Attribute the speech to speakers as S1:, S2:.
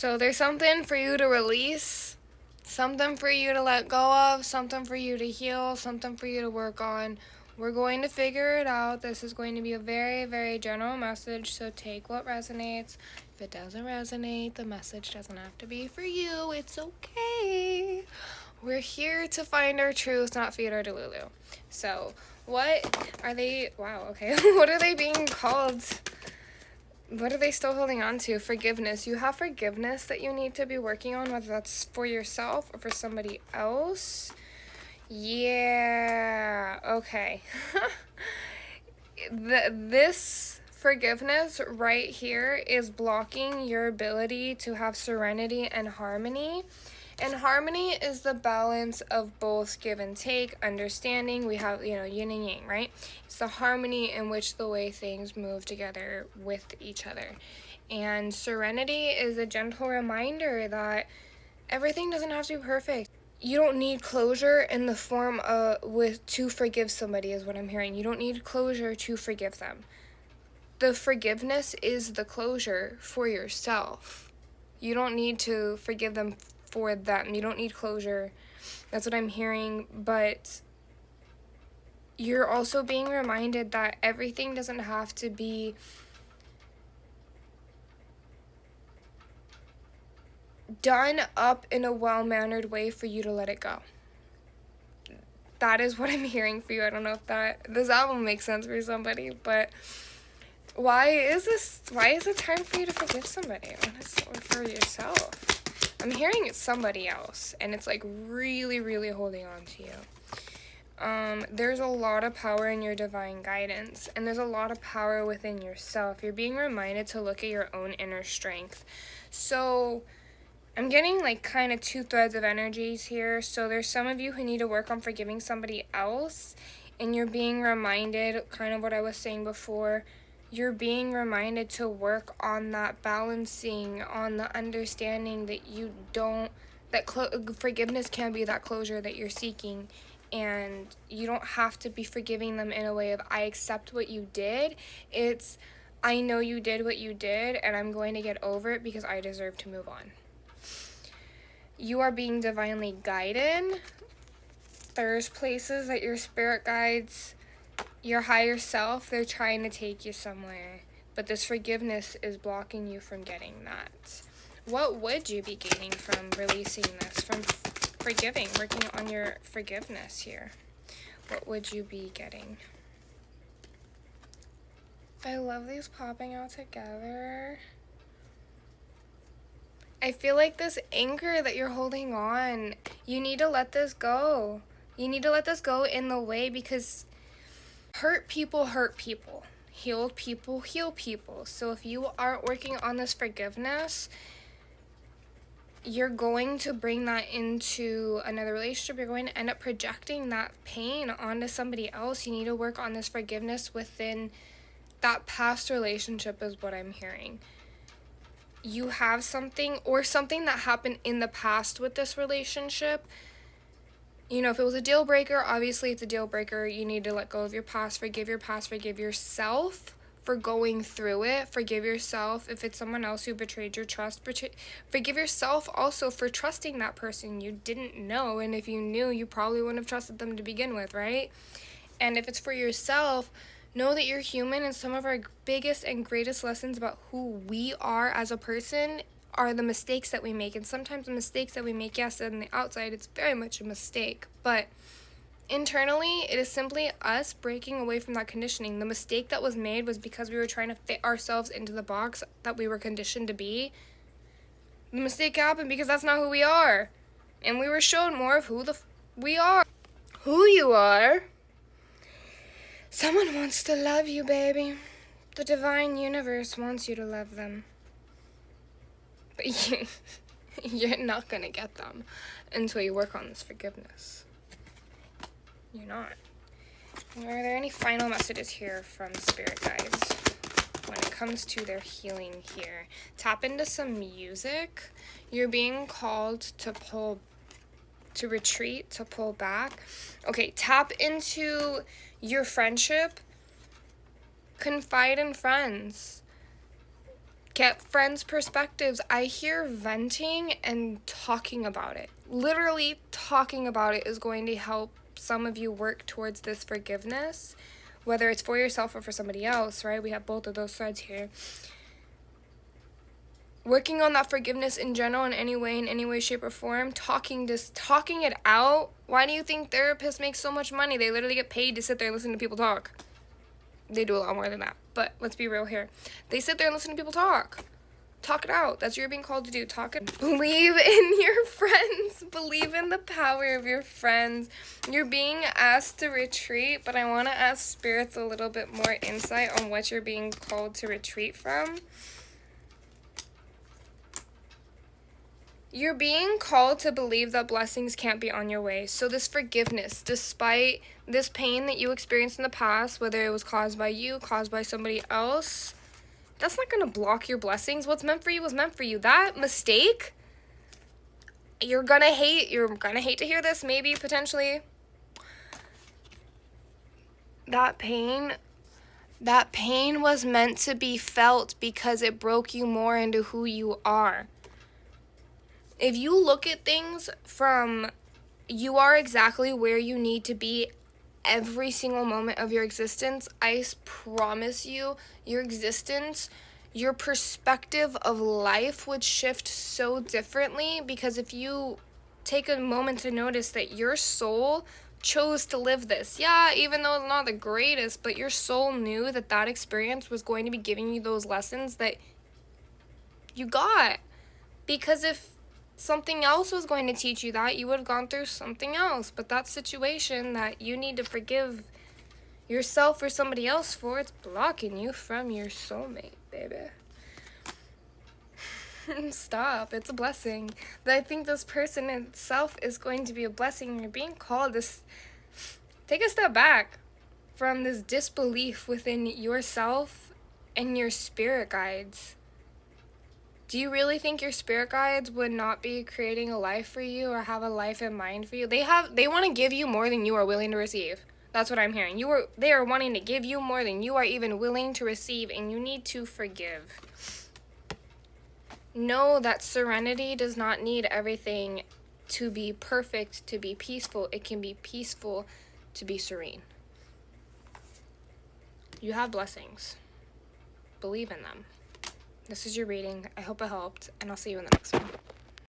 S1: So there's something for you to release, something for you to let go of, something for you to heal, something for you to work on. We're going to figure it out. This is going to be a very, very general message, so take what resonates. If it doesn't resonate, the message doesn't have to be for you. It's okay. We're here to find our truth, not feed our delulu. So, what are they? Wow, okay. What are they being called? What are they still holding on to? Forgiveness. You have forgiveness that you need to be working on, whether that's for yourself or for somebody else. Yeah, okay. This forgiveness right here is blocking your ability to have serenity and harmony. And harmony is the balance of both give and take, understanding. We have, yin and yang, right? It's the harmony in which the way things move together with each other. And serenity is a gentle reminder that everything doesn't have to be perfect. You don't need closure in the form of to forgive somebody, is what I'm hearing. You don't need closure to forgive them. The forgiveness is the closure for yourself. You don't need to forgive them for them. You don't need closure. That's what I'm hearing. But you're also being reminded that everything doesn't have to be done up in a well-mannered way for you to let it go. That is what I'm hearing for you. I don't know if this album makes sense for somebody, but why is it time for you to forgive somebody? Or for yourself? I'm hearing it's somebody else, and it's like really, really holding on to you. There's a lot of power in your divine guidance, and there's a lot of power within yourself. You're being reminded to look at your own inner strength. So I'm getting like kind of two threads of energies here. So there's some of you who need to work on forgiving somebody else, and you're being reminded, kind of what I was saying before, you're being reminded to work on that balancing, on the understanding that forgiveness can be that closure that you're seeking. And you don't have to be forgiving them in a way of, I accept what you did. It's, I know you did what you did, and I'm going to get over it because I deserve to move on. You are being divinely guided. There's places that your spirit guides, your higher self, they're trying to take you somewhere. But this forgiveness is blocking you from getting that. What would you be gaining from releasing this, from forgiving, working on your forgiveness here? What would you be getting? I love these popping out together. I feel like this anchor that you're holding on, you need to let this go. You need to let this go in the way, because hurt people hurt people. Healed people heal people. So if you aren't working on this forgiveness, you're going to bring that into another relationship. You're going to end up projecting that pain onto somebody else. You need to work on this forgiveness within that past relationship, is what I'm hearing. You have something that happened in the past with this relationship. If it was a deal breaker, obviously it's a deal breaker. You need to let go of your past, forgive yourself for going through it. Forgive yourself if it's someone else who betrayed your trust. Forgive yourself also for trusting that person you didn't know, and if you knew, you probably wouldn't have trusted them to begin with, right? And if it's for yourself, know that you're human, and some of our biggest and greatest lessons about who we are as a person are the mistakes that we make. And sometimes the mistakes that we make, yes, on the outside, it's very much a mistake. But internally, it is simply us breaking away from that conditioning. The mistake that was made was because we were trying to fit ourselves into the box that we were conditioned to be. The mistake happened because that's not who we are. And we were shown more of who we are. Who you are. Someone wants to love you, baby. The divine universe wants you to love them. But you're not going to get them until you work on this forgiveness. You're not. Are there any final messages here from spirit guides when it comes to their healing here? Tap into some music. You're being called to retreat, to pull back. Okay, tap into your friendship. Confide in friends. Get friends' perspectives. I hear venting and talking about it. Literally talking about it is going to help some of you work towards this forgiveness, whether it's for yourself or for somebody else, right? We have both of those sides here. Working on that forgiveness in general, in any way, shape, or form, talking it out. Why do you think therapists make so much money? They literally get paid to sit there and listen to people talk. They do a lot more than that, but let's be real here. They sit there and listen to people talk. Talk it out. That's what you're being called to do. Talk it. Believe in your friends. Believe in the power of your friends. You're being asked to retreat, but I want to ask spirits a little bit more insight on what you're being called to retreat from. You're being called to believe that blessings can't be on your way. So this forgiveness, despite this pain that you experienced in the past, whether it was caused by you, caused by somebody else, that's not going to block your blessings. What's meant for you was meant for you. That mistake, you're going to hate to hear this, maybe, potentially. That pain was meant to be felt because it broke you more into who you are. If you look at things from you are exactly where you need to be every single moment of your existence, I promise you, your existence, your perspective of life would shift so differently, because if you take a moment to notice that your soul chose to live this, yeah, even though it's not the greatest, but your soul knew that that experience was going to be giving you those lessons that you got. Because if something else was going to teach you that, you would have gone through something else. But that situation that you need to forgive yourself or somebody else for, it's blocking you from your soulmate, baby. Stop. It's a blessing. I think this person itself is going to be a blessing. You're being called to take a step back from this disbelief within yourself and your spirit guides. Do you really think your spirit guides would not be creating a life for you or have a life in mind for you? They want to give you more than you are willing to receive. That's what I'm hearing. They are wanting to give you more than you are even willing to receive, and you need to forgive. Know that serenity does not need everything to be perfect, to be peaceful. It can be peaceful to be serene. You have blessings. Believe in them. This is your reading. I hope it helped, and I'll see you in the next one.